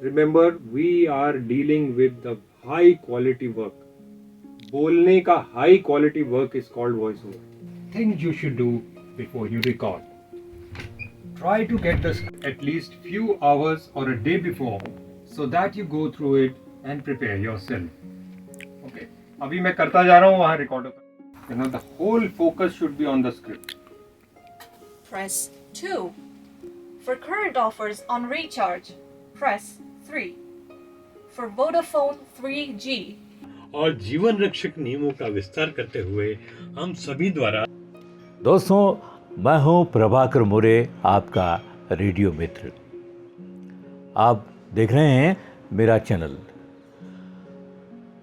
Remember, we are dealing with the high quality work. बोलने का high quality work is called voice over. Things you should do before you record. Try to get the script at least few hours or a day before so that you go through it and prepare yourself. Okay. अभी मैं करता जा रहा हूँ वहाँ recorder पर. You know, the whole focus should be on the script. Press 2. For current offers on recharge, press 3. For Vodafone 3G. और जीवन रक्षक नियमों का विस्तार करते हुए हम सभी द्वारा दोस्तों, मैं हूं प्रभाकर मोरे, आपका रेडियो मित्र। आप देख रहे हैं मेरा चैनल।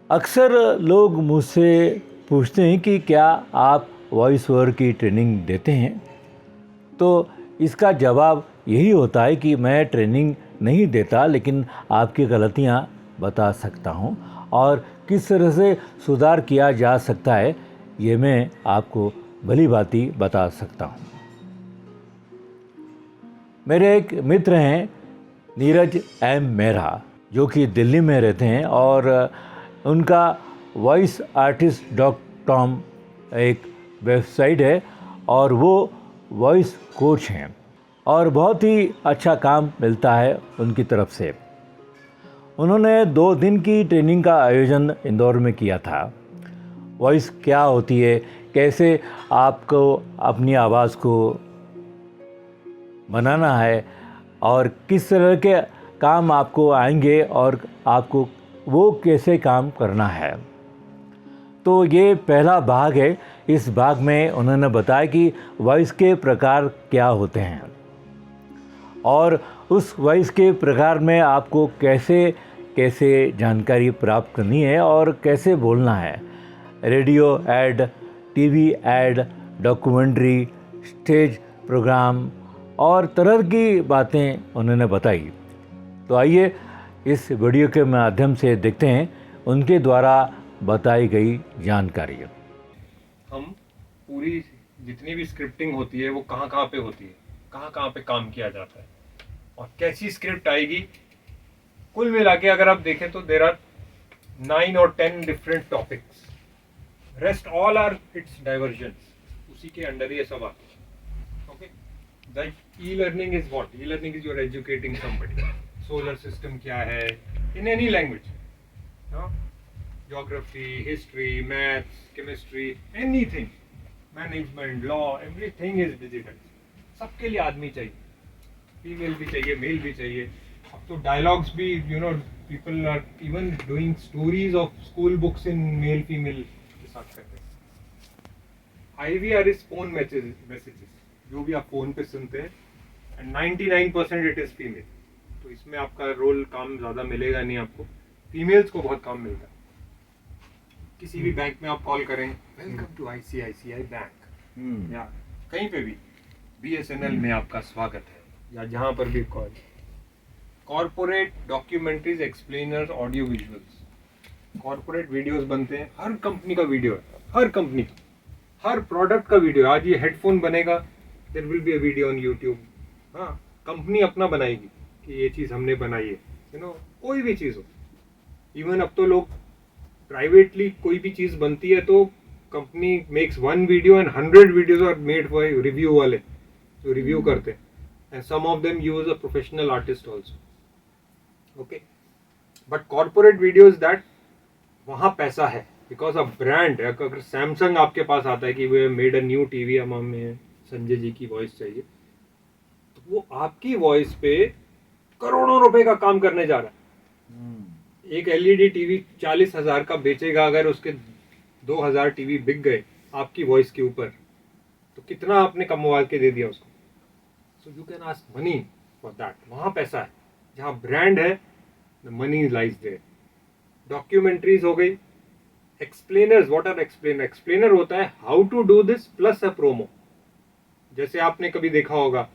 अक्सर लोग मुझसे पूछते हैं कि क्या आप वॉइस ओवर की ट्रेनिंग देते हैं, तो इसका जवाब यही होता है कि मैं ट्रेनिंग नहीं देता, लेकिन आपकी गलतियां बता सकता हूं और किस तरह से सुधार किया जा सकता है ये मैं आपको भली भांति बता सकता हूं। मेरे एक मित्र हैं नीरज एम मेहरा, जो कि दिल्ली में रहते हैं और उनका voiceartist.com एक वेबसाइट है और वो वॉइस कोच हैं और बहुत ही अच्छा काम मिलता है उनकी तरफ से। उन्होंने 2 दिन की ट्रेनिंग का आयोजन इंदौर में किया था। वॉइस क्या होती है, कैसे आपको अपनी आवाज़ को बनाना है और किस तरह के काम आपको आएंगे और आपको वो कैसे काम करना है। तो ये पहला भाग है। इस भाग में उन्होंने बताया कि वॉइस के प्रकार क्या होते हैं और उस वॉइस के प्रकार में आपको कैसे कैसे जानकारी प्राप्त करनी है और कैसे बोलना है। Radio ad, TV ad, documentary, stage programme और तरह की बातें उन्होंने बताई। तो आइए इस वीडियो के माध्यम से देखते हैं उनके द्वारा बताई गई जानकारी। हम पूरी जितनी भी स्क्रिप्टिंग होती है वो कहाँ कहाँ पे होती है, कहाँ कहाँ पे काम किया जाता है और कैसी स्क्रिप्ट आएगी, कुल मिला के अगर आप देखें तो देर आर 9 और 10 different topics. Rest all are it's divergence, उसी के अंडर ही सब आते हैं। Okay, the e learning is what? E learning is your educating somebody. Solar system क्या है in any language, geography, history, maths, chemistry, anything, management, law, everything is digital. सबके लिए आदमी चाहिए, फीमेल भी चाहिए, मेल भी चाहिए। अब तो डायलॉग्स भी, you know, people are even doing stories of school books in male female के साथ करते हैं। IVR इज फोन मैसेजेस, जो भी आप फोन पे सुनते हैं, एंड 99% इट इज फीमेल। तो इसमें आपका रोल काम ज़्यादा मिलेगा नहीं आपको, फीमेल्स को बहुत काम मिलता है। किसी भी बैंक में आप कॉल करें, वेलकम टू ICICI बैंक, या कहीं पे भी BSNL में आपका स्वागत है, या जहाँ पर भी call. Corporate documentaries, explainer, audio visuals, corporate videos बनते हैं। हर कंपनी का वीडियो है, हर कंपनी का, हर प्रोडक्ट का वीडियो। आज ये हेडफोन बनेगा, there will be a video on YouTube. हाँ, कंपनी अपना बनाएगी कि ये चीज़ हमने बनाई है, यू नो, कोई भी चीज़ हो। इवन अब तो लोग प्राइवेटली कोई भी चीज़ बनती है तो company makes 1 video and 100 videos are made for review वाले जो रिव्यू करते हैं, and some of them use a professional artist also. Okay, but corporate videos that, वहाँ पैसा है, बिकॉज अ ब्रांड। अगर सैमसंग आपके पास आता है कि we made a new TV, हमें संजय जी की वॉइस चाहिए, तो वो आपकी वॉइस पे करोड़ों रुपए का काम करने जा रहा है। एक LED टीवी 40,000 का बेचेगा, अगर उसके 2,000 टीवी बिक गए आपकी वॉइस के ऊपर, तो कितना आपने कमवा के दे दिया उसको। So you can ask money for that. वहाँ पैसा है, जहाँ ब्रांड है, the money lies there. Documentaries हो गई। Explainers, what are explainer? Explainer होता है how to do this plus a promo. जैसे आपने कभी देखा होगा,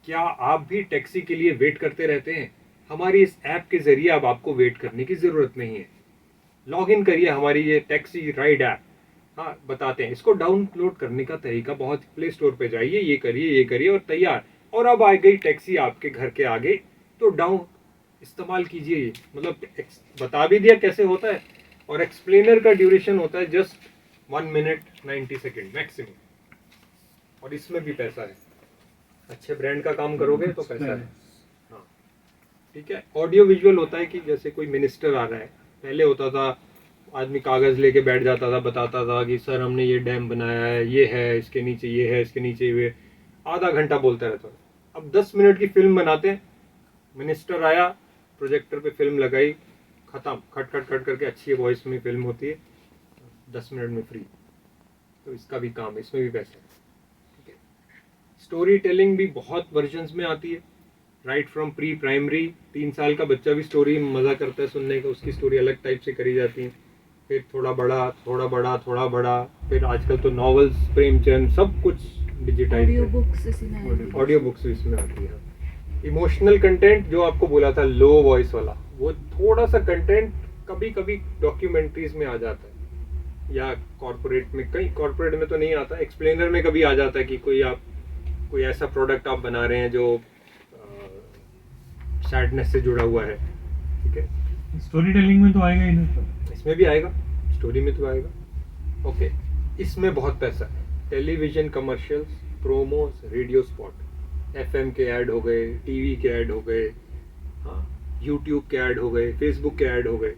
क्या आप भी टैक्सी के लिए वेट करते रहते हैं? हमारी इस ऐप के जरिए अब आपको वेट करने की जरूरत नहीं है। लॉग इन करिए हमारी ये टैक्सी राइड ऐप। हाँ, बताते हैं इसको डाउनलोड करने का तरीका। बहुत प्ले स्टोर पे जाइए, ये करिए और तैयार। और अब आ गई टैक्सी आपके घर के आगे, तो इस्तेमाल कीजिए ये, मतलब बता भी दिया कैसे होता है, और एक्सप्लेनर का ड्यूरेशन होता है जस्ट 1 मिनट 90 सेकेंड मैक्सिमम, और इसमें भी पैसा है, अच्छे ब्रांड का काम करोगे तो पैसा है। हाँ ठीक है। ऑडियो विजुअल होता है कि जैसे कोई मिनिस्टर आ रहा है, पहले होता था आदमी कागज़ लेके बैठ जाता था, बताता था कि सर हमने ये डैम बनाया है, ये है, इसके नीचे ये है, इसके नीचे ये, आधा घंटा बोलता रहता था। अब 10 मिनट की फिल्म बनाते हैं, मिनिस्टर आया, प्रोजेक्टर पे फिल्म लगाई, ख़त्म, खट खट खट करके अच्छी वॉइस में फिल्म होती है, 10 मिनट में फ्री। तो इसका भी काम, इसमें भी पैसा है। ठीक है। स्टोरी टेलिंग भी बहुत वर्जन्स में आती है, राइट फ्रॉम प्री प्राइमरी, 3 साल का बच्चा भी स्टोरी मज़ा करता है सुनने का, उसकी स्टोरी अलग टाइप से करी जाती है। फिर थोड़ा बड़ा, थोड़ा बड़ा, थोड़ा बड़ा, फिर आजकल तो नॉवेल्स, प्रेमचंद, सब कुछ डिजिटाइज, ऑडियो बुक्स इसमें, ऑडियो बुक्स भी इसमें आती है। इमोशनल कंटेंट जो आपको बोला था लो वॉइस वाला, वो थोड़ा सा कंटेंट कभी कभी डॉक्यूमेंट्रीज में आ जाता है, या कॉर्पोरेट में, कई कॉर्पोरेट में तो नहीं आता, एक्सप्लेनर में कभी आ जाता है कि कोई ऐसा प्रोडक्ट आप बना रहे हैं जो सैडनेस से जुड़ा हुआ है। ठीक है। स्टोरी टेलिंग में तो आएगा ही ना, इसमें भी आएगा, स्टोरी में तो आएगा। ओके। इसमें बहुत पैसा है, television commercials, promos, radio spot, FM के ऐड हो गए, टीवी के ऐड हो गए, हाँ, यूट्यूब के ऐड हो गए, फेसबुक के ऐड हो गए।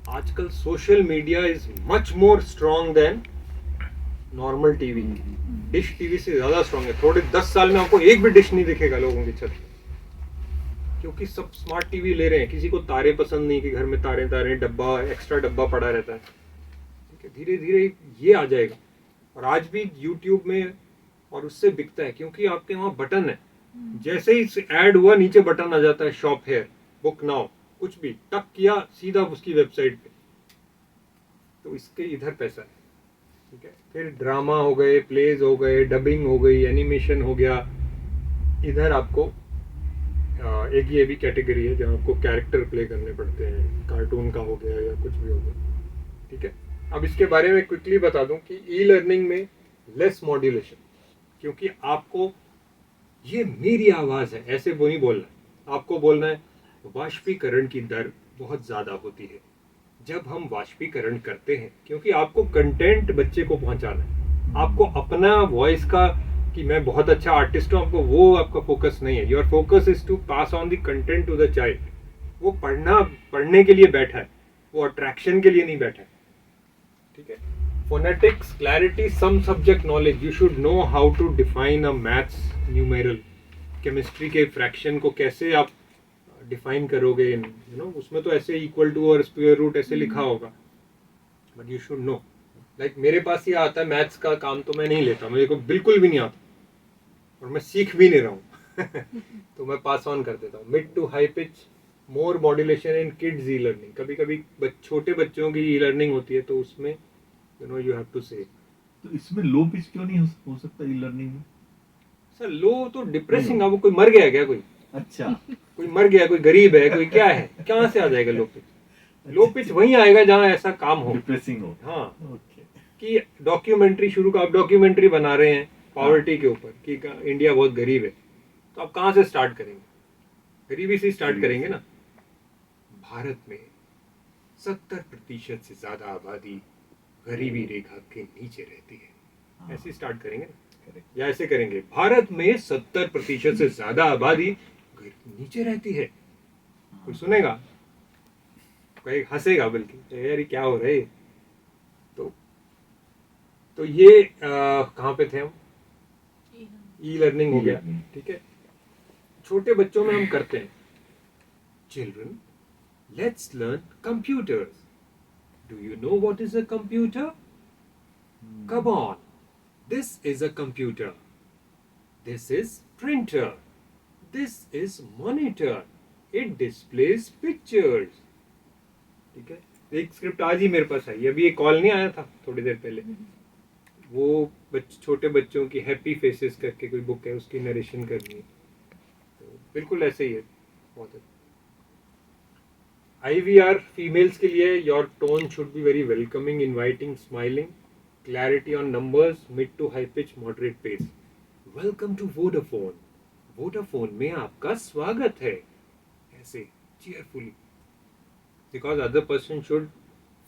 आजकल social media is much more strong then normal TV. Dish TV से ज़्यादा स्ट्रॉन्ग है। थोड़े 10 साल में आपको एक भी डिश नहीं दिखेगा लोगों की छत पे, क्योंकि सब स्मार्ट टीवी ले रहे हैं। किसी को तारे पसंद नहीं कि घर में तारे तारे डब्बा, एक्स्ट्रा डब्बा पड़ा रहता है। ठीक है। धीरे धीरे ये आ जाएगा, और आज भी यूट्यूब में और उससे बिकता है, क्योंकि आपके वहाँ बटन है, जैसे ही ऐड हुआ नीचे बटन आ जाता है, शॉप हेयर, बुक नाउ, कुछ भी टक किया सीधा उसकी वेबसाइट पे, तो इसके इधर पैसा है। ठीक है। फिर ड्रामा हो गए, प्लेज हो गए, डबिंग हो गई, एनिमेशन हो गया, इधर आपको एक ये भी कैटेगरी है जहाँ आपको कैरेक्टर प्ले करने पड़ते हैं, कार्टून का हो गया या कुछ भी हो गया। ठीक है। अब इसके बारे में क्विकली बता दूं कि ई लर्निंग में लेस मॉड्यूलेशन, क्योंकि आपको, ये मेरी आवाज़ है ऐसे वो नहीं बोलना है, आपको बोलना है वाष्पीकरण की दर बहुत ज़्यादा होती है जब हम वाष्पीकरण करते हैं, क्योंकि आपको कंटेंट बच्चे को पहुंचाना है। आपको अपना वॉइस का कि मैं बहुत अच्छा आर्टिस्ट हूँ, आपको वो आपका फोकस नहीं है। Your focus is to pass on the content to the child. वो पढ़ने के लिए बैठा है, वो अट्रैक्शन के लिए नहीं बैठा है। ठीक है। Phonetics, clarity, some subject knowledge, you should know how to define a maths numeral. Chemistry के फ्रैक्शन को कैसे आप डिफाइन करोगे, उसमें तो ऐसे इक्वल टू और स्क्वायर रूट ऐसे लिखा होगा, but you should know. Like मेरे पास ये आता है, मैथ्स का काम तो मैं नहीं लेता, मेरे को बिल्कुल भी नहीं आता, और मैं सीख भी नहीं रहा हूँ तो मैं पास ऑन कर देता हूँ। Mid to high pitch, more modulation in kids e learning. कभी कभी छोटे बच्चों की ई लर्निंग होती है, तो उसमें यू हैव टू से। तो इसमें लो पिच क्यों नहीं हो सकता ई लर्निंग में? सर लो तो डिप्रेसिंग है, वो कोई मर गया क्या, कोई अच्छा, कोई मर गया, कोई गरीब है, कोई क्या है, कहाँ से आ जाएगा लो पिच? लो पिच वहीं आएगा जहाँ ऐसा काम हो, डिप्रेसिंग हो। हाँ, ओके। कि डॉक्यूमेंट्री शुरू का, आप डॉक्यूमेंट्री बना रहे हैं पॉवर्टी के ऊपर कि इंडिया बहुत गरीब है, तो आप कहाँ से स्टार्ट करेंगे? गरीबी से स्टार्ट करेंगे ना। भारत में 70% से ज्यादा आबादी गरीबी रेखा के नीचे रहती है, ऐसे स्टार्ट करेंगे ना, या ऐसे करेंगे, भारत में 70% से ज्यादा आबादी नीचे रहती है। कोई सुनेगा, कोई हंसेगा, बल्कि यार क्या हो रहा है। तो ये कहाँ पे थे हम? ई लर्निंग हो गया। ठीक है। छोटे बच्चों में हम करते हैं, children let's learn computers. Do you know what is a computer? Come on, this is a computer, this is printer, this is monitor, it displays pictures. ठीक है। एक स्क्रिप्ट आज ही मेरे पास आई, अभी एक कॉल नहीं आया था थोड़ी देर पहले, वो छोटे बच्चों की हैप्पी फेसेस करके कोई बुक है, उसकी नरेशन करनी है, तो बिल्कुल ऐसे ही है। बहुत अच्छा। IVR फीमेल्स के लिए, your tone should be very welcoming, inviting, smiling, clarity on numbers, mid to high pitch, moderate pace. Welcome to Vodafone, Vodafone में आपका स्वागत है, ऐसे cheerfully, because other person should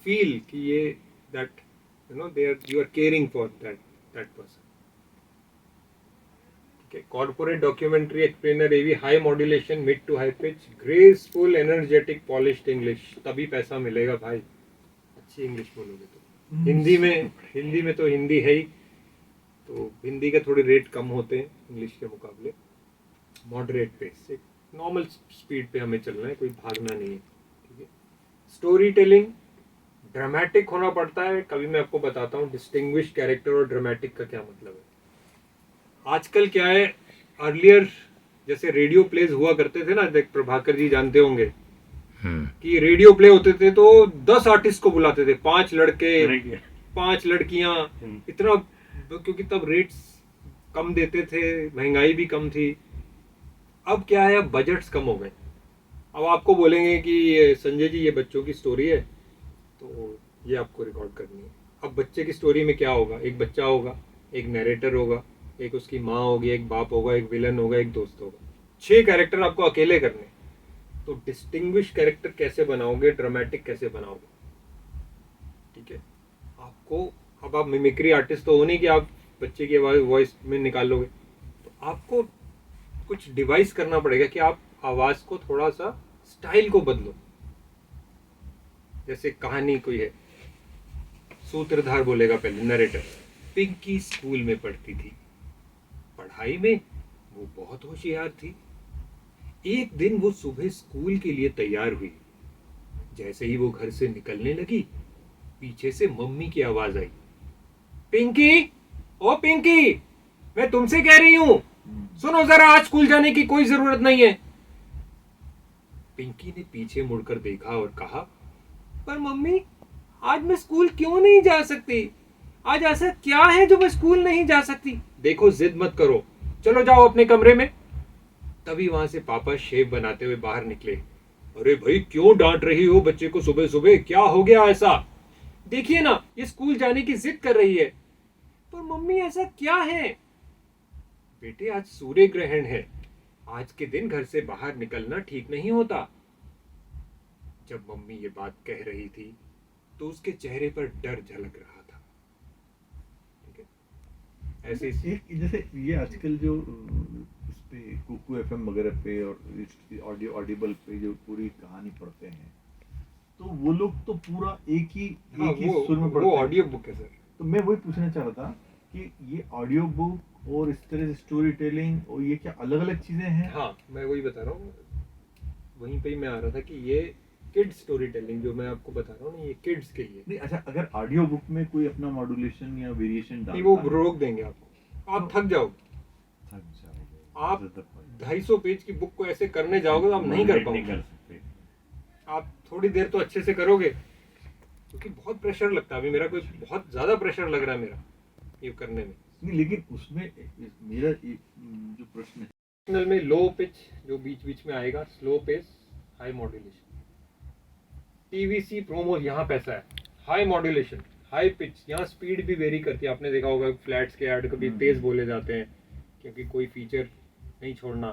feel कि ये that you are caring for that person. Okay, corporate documentary explainer AV, high modulation, mid to high pitch, graceful, energetic, polished English. तभी पैसा मिलेगा भाई, अच्छी इंग्लिश बोलोगे तो। हिंदी में तो हिंदी है ही, तो हिंदी के थोड़े रेट कम होते हैं इंग्लिश के मुकाबले। मॉडरेट पेस, एक नॉर्मल स्पीड पे हमें चलना है, कोई भागना नहीं है, ठीक है। स्टोरी टेलिंग ड्रामेटिक होना पड़ता है। कभी मैं आपको बताता हूँ डिस्टिंग्विश कैरेक्टर और ड्रामेटिक का क्या मतलब है। आजकल क्या है, अर्लियर जैसे रेडियो प्लेज हुआ करते थे ना, देख प्रभाकर जी जानते होंगे कि रेडियो प्ले होते थे तो 10 आर्टिस्ट को बुलाते थे, 5 लड़के 5 लड़कियां, इतना, क्योंकि तब रेट्स कम देते थे, महंगाई भी कम थी। अब क्या है, अब बजट्स कम हो गए। अब आपको बोलेंगे कि संजय जी ये बच्चों की स्टोरी है तो ये आपको रिकॉर्ड करनी है। अब बच्चे की स्टोरी में क्या होगा, एक बच्चा होगा, एक नरेटर होगा, एक उसकी माँ होगी, एक बाप होगा, एक विलन होगा, एक दोस्त होगा। 6 कैरेक्टर आपको अकेले करने। तो डिस्टिंग्विश कैरेक्टर कैसे बनाओगे, ड्रामेटिक कैसे बनाओगे, ठीक है। आपको, अब आप मिमिक्री आर्टिस्ट तो हो नहीं कि आप बच्चे की आवाज वॉइस में निकालोगे, तो आपको कुछ डिवाइस करना पड़ेगा कि आप आवाज को थोड़ा सा स्टाइल को बदलो। जैसे कहानी कोई है, सूत्रधार बोलेगा पहले, नरेटर, पिंकी स्कूल में पढ़ती थी, पढ़ाई में वो बहुत होशियार थी। एक दिन वो सुबह स्कूल के लिए तैयार हुई, जैसे ही वो घर से निकलने लगी, पीछे से मम्मी की आवाज आई, पिंकी, ओ पिंकी, मैं तुमसे कह रही हूं, सुनो जरा, आज स्कूल जाने की कोई जरूरत नहीं है। पिंकी ने पीछे मुड़कर देखा और कहा, पर मम्मी, आज मैं स्कूल क्यों नहीं जा सकती? आज ऐसा क्या है जो मैं स्कूल नहीं जा सकती? देखो, जिद मत करो, चलो जाओ अपने कमरे में। तभी वहां से पापा शेव बनाते हुए बाहर निकले। अरे भाई, क्यों डांट रही हो बच्चे को सुबह सुबह, क्या हो गया ऐसा? देखिए ना, ये स्कूल जाने की जिद कर रही है। पर मम्मी, ऐसा क्या है? बेटे, आज सूर्य ग्रहण है, आज के दिन घर से बाहर निकलना ठीक नहीं होता। जब मम्मी ये बात कह रही थी तो उसके चेहरे पर डर झलक रहा था, ठीक है। ऐसे एक जैसे ये आजकल जो उस पे कुकू एफएम वगैरह पे और ऑडियो ऑडिबल पे जो पूरी कहानी पढ़ते हैं, तो वो लोग तो पूरा एक ही सुर में पढ़ते हैं। वो ऑडियो बुक है सर। तो मैं वही पूछना चाह रहा था कि ये ऑडियो बुक और इस तरह से स्टोरी टेलिंग, और ये क्या अलग अलग चीजें हैं? हाँ, मैं वही बता रहा हूँ, वहीं पे ही मैं आ रहा था कि ये किड स्टोरी टेलिंग जो मैं आपको बता रहा हूँ ना, ये किड्स के लिए नहीं, अच्छा, अगर ऑडियो बुक में कोई अपना मॉड्यूलेशन या वेरिएशन नहीं, वो रोक देंगे आपको, आप थक जाओगे। आप 250 पेज की बुक को ऐसे करने जाओगे तो आप नहीं कर पाओगे। आप थोड़ी देर तो अच्छे से करोगे, क्योंकि बहुत प्रेशर लगता है। अभी मेरा कोई बहुत ज्यादा प्रेशर लग रहा है मेरा ये करने में। नहीं, लेकिन उसमें मेरा जो प्रश्न है, में लो पिच जो बीच बीच में आएगा, slow pace, high modulation. TVC promo, यहाँ पैसा है। हाई मॉड्यूलेशन, हाई पिच, यहाँ स्पीड भी वेरी करती है। आपने देखा होगा फ्लैट्स के ऐड कभी तेज बोले जाते हैं क्योंकि कोई फीचर नहीं छोड़ना।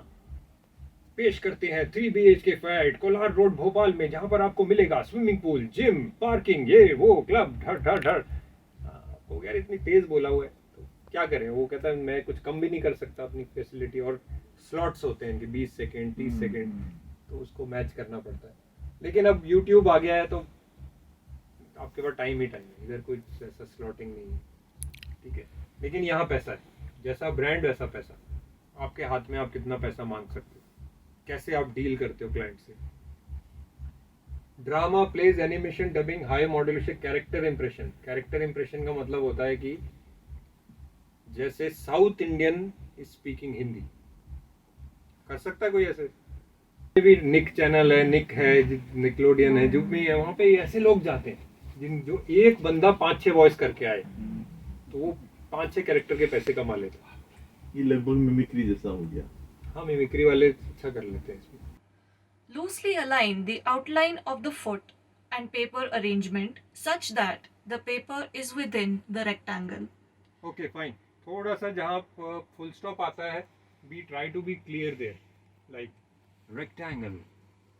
पेश करते हैं 3 BHK flat Kolar road Bhopal में, जहाँ पर आपको मिलेगा स्विमिंग पूल, जिम, पार्किंग, ये वो, क्लब, ढर ढर ढर। हो गया, इतनी तेज बोला हुआ है तो क्या करें। वो कहता है मैं कुछ कम भी नहीं कर सकता अपनी फैसिलिटी, और स्लॉट्स होते हैं इनके 20 सेकेंड 30 सेकेंड, तो उसको मैच करना पड़ता है। लेकिन अब YouTube आ गया है तो आपके पास टाइम ही टाइम है, इधर कोई ऐसा स्लॉटिंग नहीं है, ठीक है। लेकिन यहाँ पैसा है, जैसा ब्रांड वैसा पैसा आपके हाथ में। आप कितना पैसा मांग सकते हो, कैसे आप डील करते हो क्लाइंट से। Drama, plays, animation, dubbing, high modulation, character impression. Character impression का मतलब होता है कि जैसे साउथ इंडियन स्पीकिंग हिंदी कर सकता है कोई ऐसे भी। निक चैनल है, निक है, निकलोडियन है, जो भी है, वहाँ पे ऐसे लोग जाते हैं जिन जो एक बंदा 5-6 वॉइस करके आए, तो वो 5-6 कैरेक्टर के पैसे कमा लेते हैं। ये लगभग मिमिक्री जैसा हो गया। हाँ, मिमिक्री वाले अच्छा कर लेते हैं इसमें। Loosely align the outline of the foot and paper arrangement such that the paper is within the rectangle. Okay fine. थोड़ा सा जहाँ फुल स्टॉप आता है, we try to be clear there, like rectangle,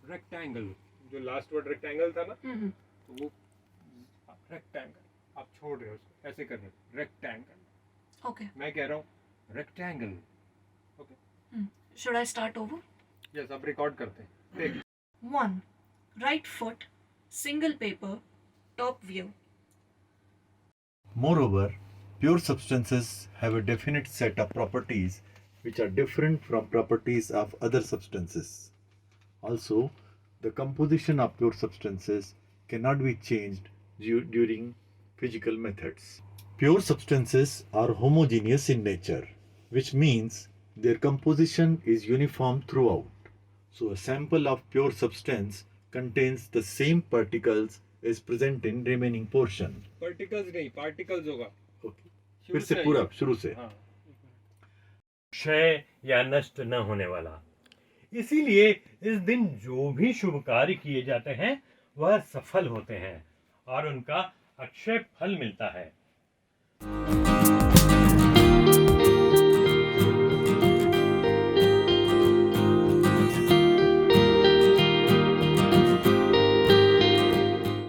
rectangle, जो last word rectangle था ना, तो वो रेक्टेंगल आप छोड़ रहे हो उसको, ऐसे कर रहे हो रेक्टेंगल। Okay. मैं कह रहा हूँ rectangle. Okay, Should I start over? Yes, अब रिकॉर्ड करते हैं। Take. 1. Right foot, single paper, top view. Moreover, pure substances have a definite set of properties which are different from properties of other substances. Also, the composition of pure substances cannot be changed during physical methods. Pure substances are homogeneous in nature, which means their composition is uniform throughout. So, a sample of pure substance contains the same particles as present in remaining portion. Particles नहीं, particles होगा। Okay. फिर से पूरा शुरू से। हाँ, क्षय या नष्ट न होने वाला। इसीलिए इस दिन जो भी शुभ कार्य किए जाते हैं वह सफल होते हैं और उनका अक्षय फल मिलता है।